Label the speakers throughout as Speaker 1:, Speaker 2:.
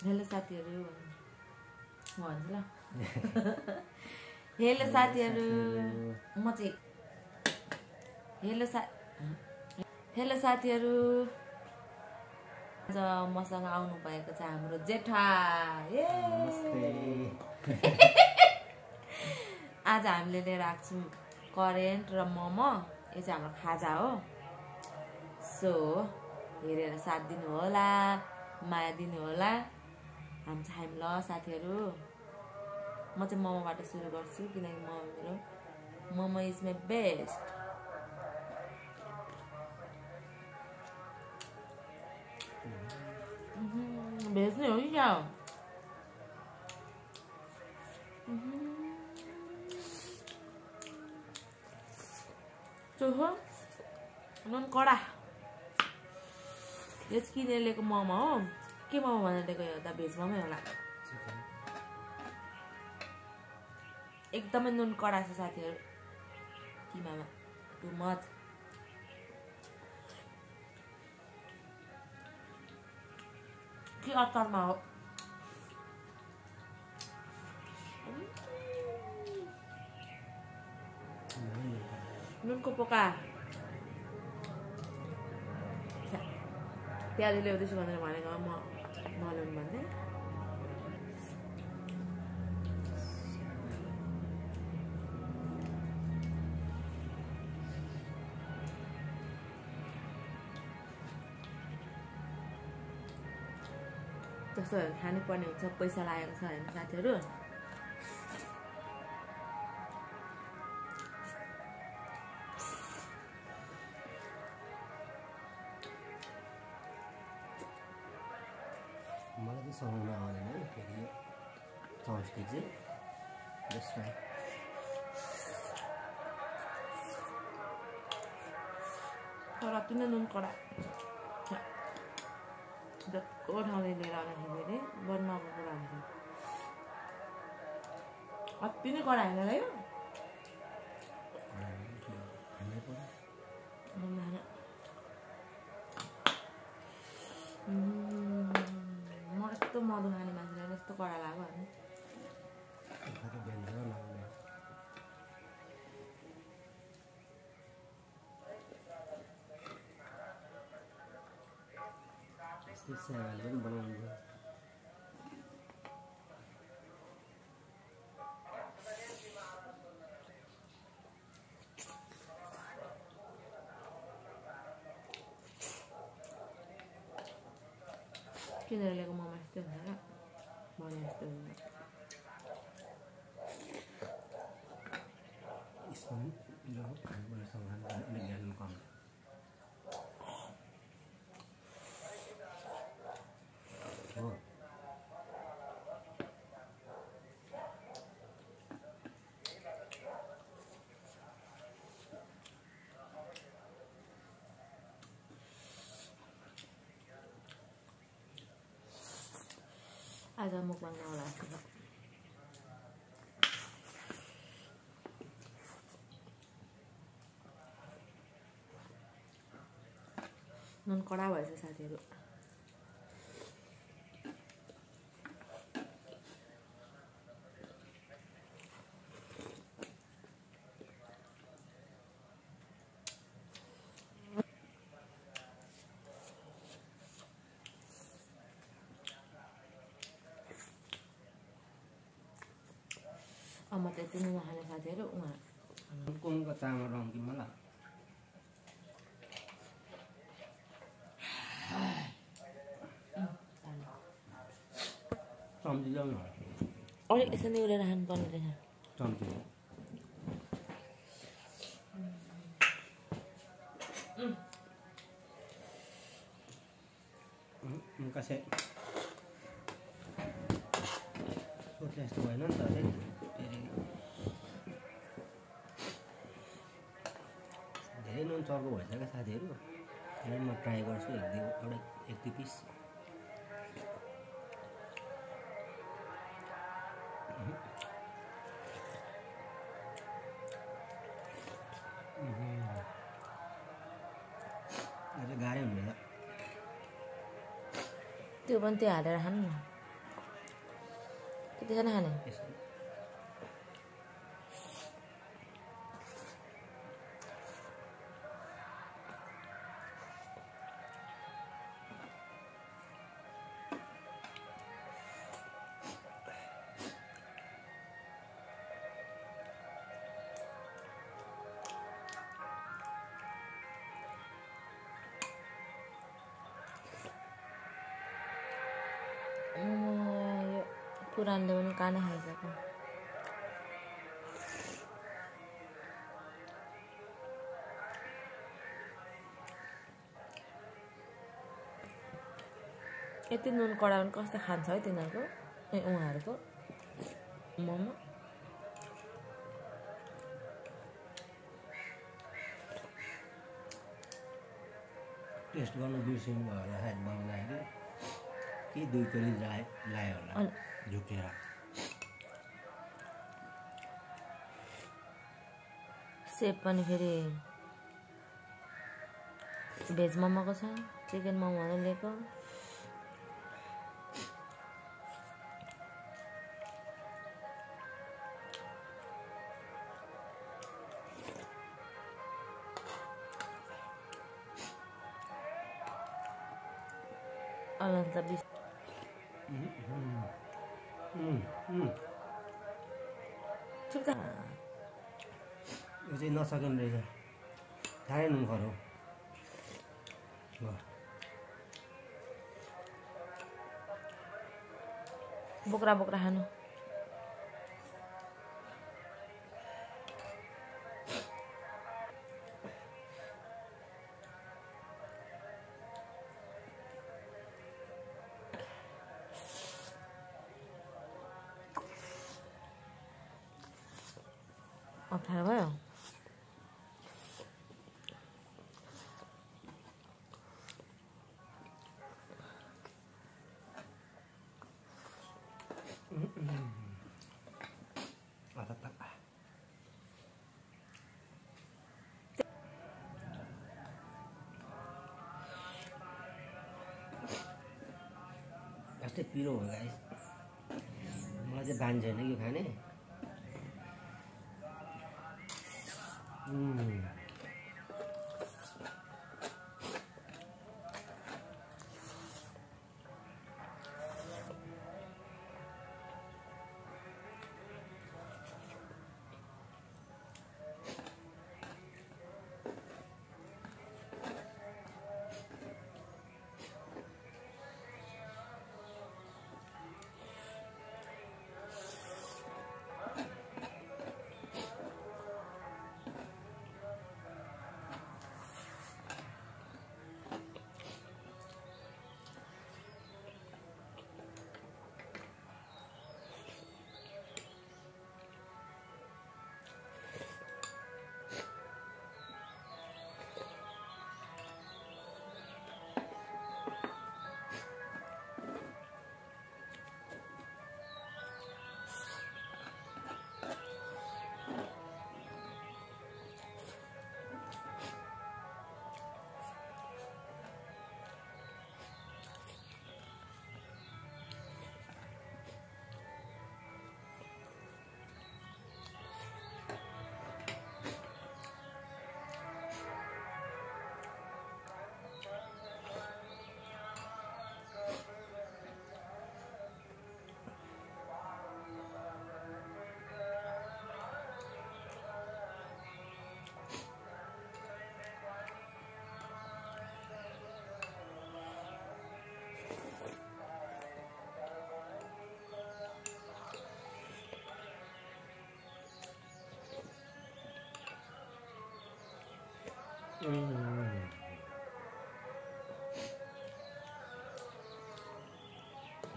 Speaker 1: Hello साथीहरू भन्छु ल हेलो साथीहरू म चाहिँ हेलो साथीहरू आज मसँग आउनु भएको छ हाम्रो जेठा आज हामीले लिएर आएको छौँ करेन्ट र मोमो यो चाहिँ हाम्रो खाजा हो सो हेरेर साथ दिनु होला माया दिनु होला हामी चाहिँ ल साथीहरू म चाहिँ मोमोबाट सुरु गर्छु किनकि momo is my best veg नै हो कि क्या हो नुन कडा यो चाहिँ किनेर ल्याएको मोमो हो के मोमो भनेर ल्याएको यो त भेज मोमो होला एकदमै नुन कडा छ साथीहरू किमामा टु मच के अचारमा हो नुनको पोका प्याज ल्याउँदैछु भनेर भनेको म नल्याउनु भन्दै जस्तो खानुपर्ने हुन्छ पैसा लागेको छ होइन साथीहरू
Speaker 2: मलाई चाहिँ सँगमा आउँदैन फेरि चम्स्टिक चाहिँ जस्ट राइट
Speaker 1: तर अति नै नुन कडा जतिको ठाउँले लिएर आउँदाखेरि बरु नभएको कुरा हुन्छ अति नै कडा होइन यो म यस्तो मधु खाने मान्छेलाई यस्तो कडा लाग्यो होइन
Speaker 2: स्यावाले पनि बनाउनु
Speaker 1: किनेर ल्याएको मोमो यस्तै हुन्छ र भने जस्तो हुन्छ आज मुखमा नहोला नुन कडा भएछ साथीहरू म त यति नै नखाने साथीहरू
Speaker 2: कुनको चामल रङ कि मलाई चम्ची ल्याउनु
Speaker 1: अलिक यसो निहुरेर खानुपर्ने रहेछ
Speaker 2: चम्ची कसै सोचे जस्तो भएन नि त धेरै नुन चर्को भएछ क्या साथीहरू म ट्राई गर्छु एक दुई पिस गाह्रै हुँदैन
Speaker 1: त्यो पनि त्यो हालेर खानु न त्यसरी खाने
Speaker 2: यसरी
Speaker 1: यो पुरानले पनि कानै खाइसक्यो यति नुन कडा पनि कस्तो खान्छ है तिनीहरूको उहाँहरूको मोमो
Speaker 2: टेस्ट गर्नु बिर्सिनु भयो होला सायद बन्दाखेरि कि 2 कली लायो होला झुकेर
Speaker 1: सेप पनि फेरि भेज मोमोको छ चिकन मोमोहरू लिएको अनन्त बिस
Speaker 2: यो चाहिँ नसकिने रहेछ साह्रै नुन खरो
Speaker 1: बोक्रा बोक्रा खानु अप्ठ्यारो भयो
Speaker 2: यस्तै पिरो हो गाइस मलाई चाहिँ बानी छैन यो खाने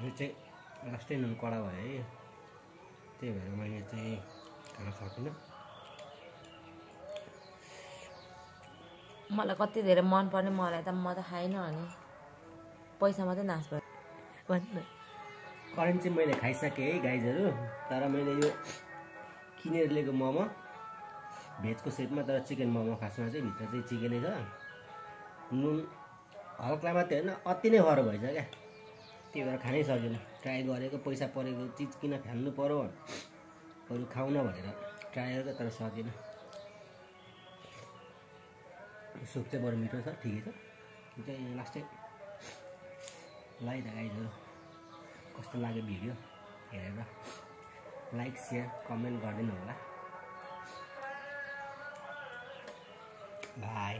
Speaker 2: यो चाहिँ लास्टै नुन कडा भयो है त्यही भएर मैले चाहिँ खान सकिनँ
Speaker 1: मलाई कति धेरै मन पर्ने मलाई त म त खाइनँ अनि पैसा मात्रै नाश भयो भन्नु
Speaker 2: करेन्ट चाहिँ मैले खाइसकेँ है गाइजहरू तर मैले यो किनेर लिएको मोमो भेजको सेटमा तर चिकन मोमो खासमा चाहिँ भित्र चाहिँ चिकनै छ नुन हल्का मात्रै होइन अति नै खरो भएछ क्या त्यही भएर खानै सकिनँ ट्राई गरेको पैसा परेको चिज किन फाल्नु पर्यो अरू खाउन भनेर ट्राई गरेको तर सकिनँ। सुप चाहिँ बरु मिठो छ, ठिकै छ। चाहिँ लास्टै ल है त गाइजहरू, कस्तो लाग्यो भिडियो हेरेर लाइक सेयर कमेन्ट गरिदिनु होला। बाई।